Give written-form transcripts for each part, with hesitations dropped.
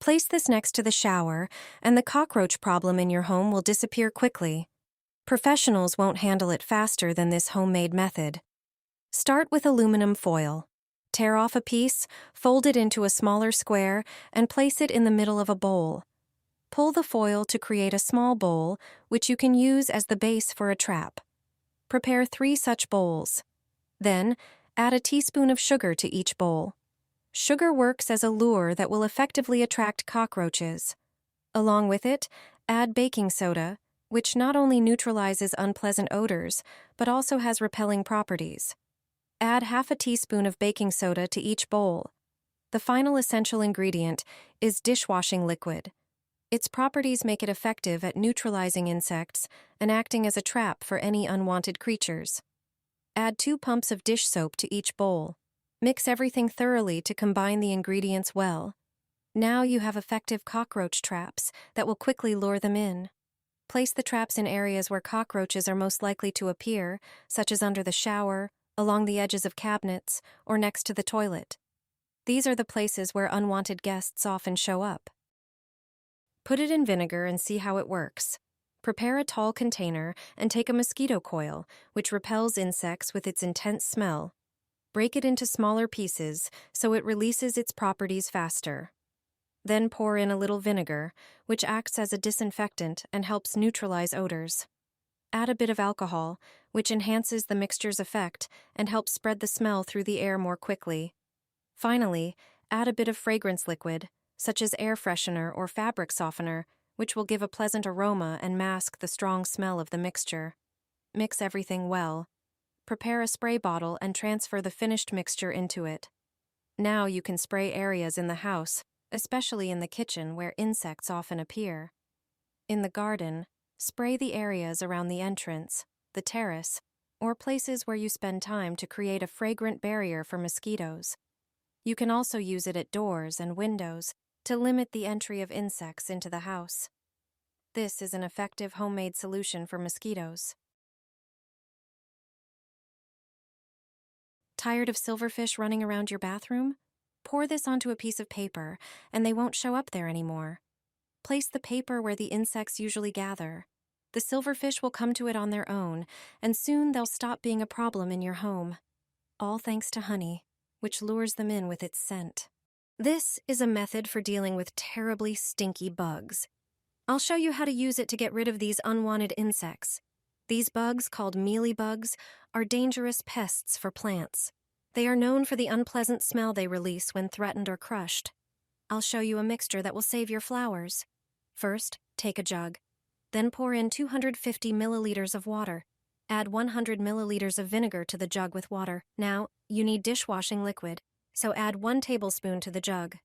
Place this next to the shower, and the cockroach problem in your home will disappear quickly. Professionals won't handle it faster than this homemade method. Start with aluminum foil. Tear off a piece, fold it into a smaller square, and place it in the middle of a bowl. Pull the foil to create a small bowl, which you can use as the base for a trap. Prepare 3 such bowls. Then, add a teaspoon of sugar to each bowl. Sugar works as a lure that will effectively attract cockroaches. Along with it, add baking soda, which not only neutralizes unpleasant odors, but also has repelling properties. Add half a teaspoon of baking soda to each bowl. The final essential ingredient is dishwashing liquid. Its properties make it effective at neutralizing insects and acting as a trap for any unwanted creatures. Add 2 pumps of dish soap to each bowl. Mix everything thoroughly to combine the ingredients well. Now you have effective cockroach traps that will quickly lure them in. Place the traps in areas where cockroaches are most likely to appear, such as under the shower, along the edges of cabinets, or next to the toilet. These are the places where unwanted guests often show up. Put it in vinegar and see how it works. Prepare a tall container and take a mosquito coil, which repels insects with its intense smell. Break it into smaller pieces so it releases its properties faster. Then pour in a little vinegar, which acts as a disinfectant and helps neutralize odors. Add a bit of alcohol, which enhances the mixture's effect and helps spread the smell through the air more quickly. Finally, add a bit of fragrance liquid, such as air freshener or fabric softener, which will give a pleasant aroma and mask the strong smell of the mixture. Mix everything well. Prepare a spray bottle and transfer the finished mixture into it. Now you can spray areas in the house, especially in the kitchen where insects often appear. In the garden, spray the areas around the entrance, the terrace, or places where you spend time to create a fragrant barrier for mosquitoes. You can also use it at doors and windows to limit the entry of insects into the house. This is an effective homemade solution for mosquitoes. Tired of silverfish running around your bathroom? Pour this onto a piece of paper, and they won't show up there anymore. Place the paper where the insects usually gather. The silverfish will come to it on their own, and soon they'll stop being a problem in your home. All thanks to honey, which lures them in with its scent. This is a method for dealing with terribly stinky bugs. I'll show you how to use it to get rid of these unwanted insects. These bugs, called mealybugs, are dangerous pests for plants. They are known for the unpleasant smell they release when threatened or crushed. I'll show you a mixture that will save your flowers. First, take a jug. Then pour in 250 milliliters of water. Add 100 milliliters of vinegar to the jug with water. Now, you need dishwashing liquid, so add 1 tablespoon to the jug.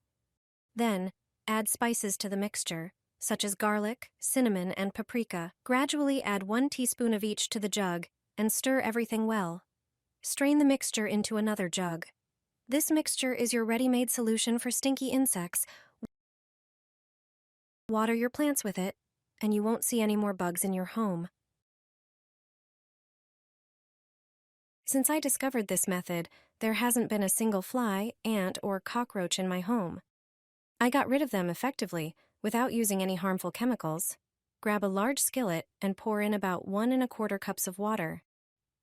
Then, add spices to the mixture, such as garlic, cinnamon, and paprika. Gradually add 1 teaspoon of each to the jug and stir everything well. Strain the mixture into another jug. This mixture is your ready-made solution for stinky insects. Water your plants with it, and you won't see any more bugs in your home. Since I discovered this method, there hasn't been a single fly, ant, or cockroach in my home. I got rid of them effectively, without using any harmful chemicals. Grab a large skillet and pour in about 1 1/4 cups of water.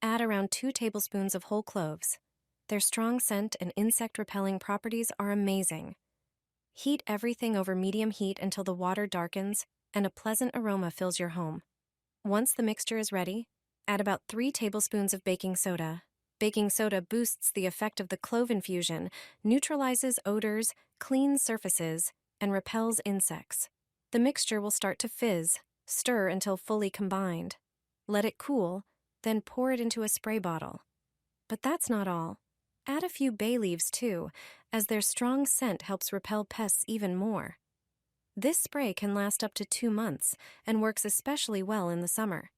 Add around 2 tablespoons of whole cloves. Their strong scent and insect-repelling properties are amazing. Heat everything over medium heat until the water darkens and a pleasant aroma fills your home. Once the mixture is ready, add about 3 tablespoons of baking soda. Baking soda boosts the effect of the clove infusion, neutralizes odors, cleans surfaces, and repels insects. The mixture will start to fizz. Stir until fully combined. Let it cool, then pour it into a spray bottle. But that's not all. Add a few bay leaves too, as their strong scent helps repel pests even more. This spray can last up to 2 months and works especially well in the summer.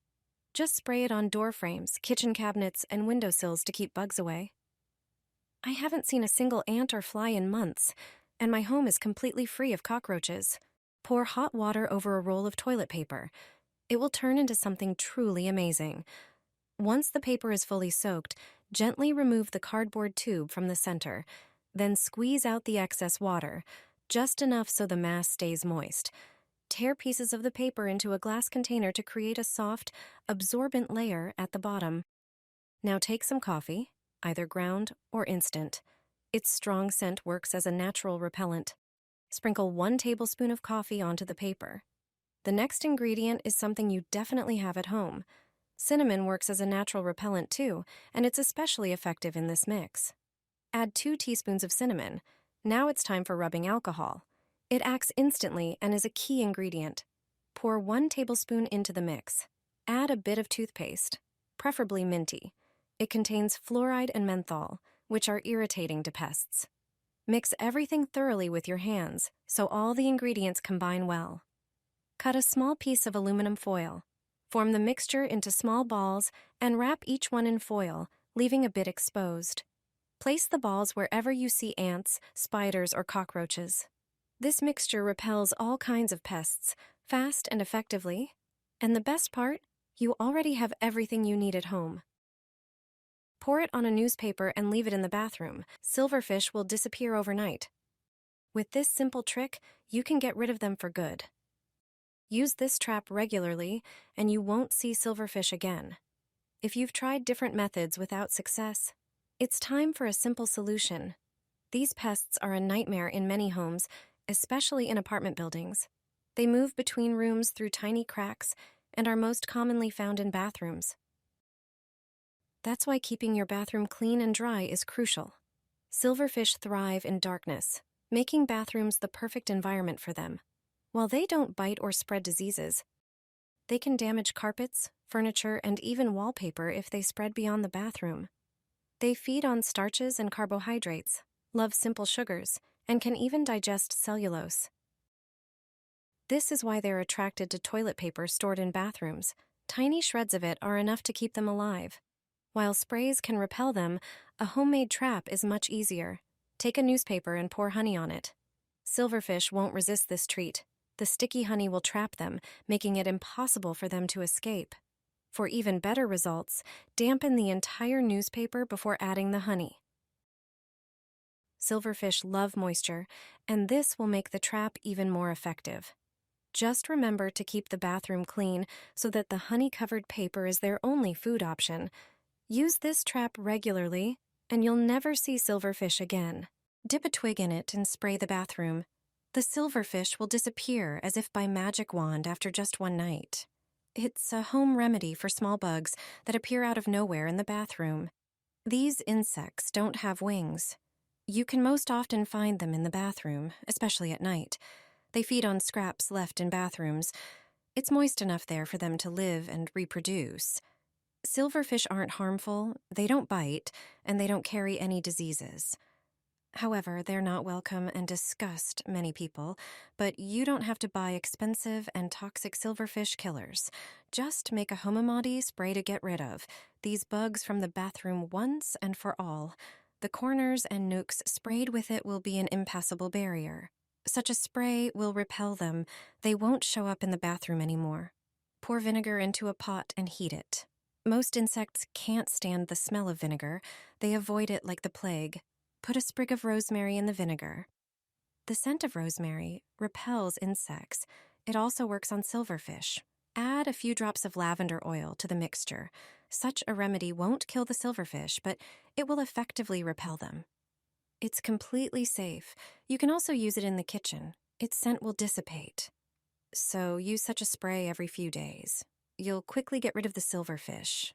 Just spray it on door frames, kitchen cabinets, and windowsills to keep bugs away. I haven't seen a single ant or fly in months, and my home is completely free of cockroaches. Pour hot water over a roll of toilet paper. It will turn into something truly amazing. Once the paper is fully soaked, gently remove the cardboard tube from the center. Then squeeze out the excess water. just enough so the mass stays moist. Tear pieces of the paper into a glass container to create a soft, absorbent layer at the bottom. Now take some coffee, either ground or instant. Its strong scent works as a natural repellent. Sprinkle 1 tablespoon of coffee onto the paper. The next ingredient is something you definitely have at home. Cinnamon works as a natural repellent too, and it's especially effective in this mix. Add 2 teaspoons of cinnamon. Now it's time for rubbing alcohol. It acts instantly and is a key ingredient. Pour 1 tablespoon into the mix. Add a bit of toothpaste, preferably minty. It contains fluoride and menthol, which are irritating to pests. Mix everything thoroughly with your hands so all the ingredients combine well. Cut a small piece of aluminum foil. Form the mixture into small balls and wrap each one in foil, leaving a bit exposed. Place the balls wherever you see ants, spiders, or cockroaches. This mixture repels all kinds of pests, fast and effectively. And the best part, you already have everything you need at home. Pour it on a newspaper and leave it in the bathroom. Silverfish will disappear overnight. With this simple trick, you can get rid of them for good. Use this trap regularly, and you won't see silverfish again. If you've tried different methods without success, it's time for a simple solution. These pests are a nightmare in many homes, especially in apartment buildings. They move between rooms through tiny cracks and are most commonly found in bathrooms. That's why keeping your bathroom clean and dry is crucial. Silverfish thrive in darkness, making bathrooms the perfect environment for them. While they don't bite or spread diseases, they can damage carpets, furniture, and even wallpaper if they spread beyond the bathroom. They feed on starches and carbohydrates, love simple sugars, and can even digest cellulose. This is why they're attracted to toilet paper stored in bathrooms. Tiny shreds of it are enough to keep them alive. While sprays can repel them, a homemade trap is much easier. Take a newspaper and pour honey on it. Silverfish won't resist this treat. The sticky honey will trap them, making it impossible for them to escape. For even better results, dampen the entire newspaper before adding the honey. Silverfish love moisture, and this will make the trap even more effective. Just remember to keep the bathroom clean so that the honey-covered paper is their only food option. Use this trap regularly, and you'll never see silverfish again. Dip a twig in it and spray the bathroom. The silverfish will disappear as if by magic wand after just one night. It's a home remedy for small bugs that appear out of nowhere in the bathroom. These insects don't have wings. You can most often find them in the bathroom, especially at night. They feed on scraps left in bathrooms. It's moist enough there for them to live and reproduce. Silverfish aren't harmful, they don't bite, and they don't carry any diseases. However, they're not welcome and disgust many people, but you don't have to buy expensive and toxic silverfish killers. Just make a homemade spray to get rid of these bugs from the bathroom once and for all. The corners and nooks sprayed with it will be an impassable barrier. Such a spray will repel them. They won't show up in the bathroom anymore. Pour vinegar into a pot and heat it. Most insects can't stand the smell of vinegar. They avoid it like the plague. Put a sprig of rosemary in the vinegar. The scent of rosemary repels insects. It also works on silverfish. Add a few drops of lavender oil to the mixture. Such a remedy won't kill the silverfish, but it will effectively repel them. It's completely safe. You can also use it in the kitchen. Its scent will dissipate. So use such a spray every few days. You'll quickly get rid of the silverfish.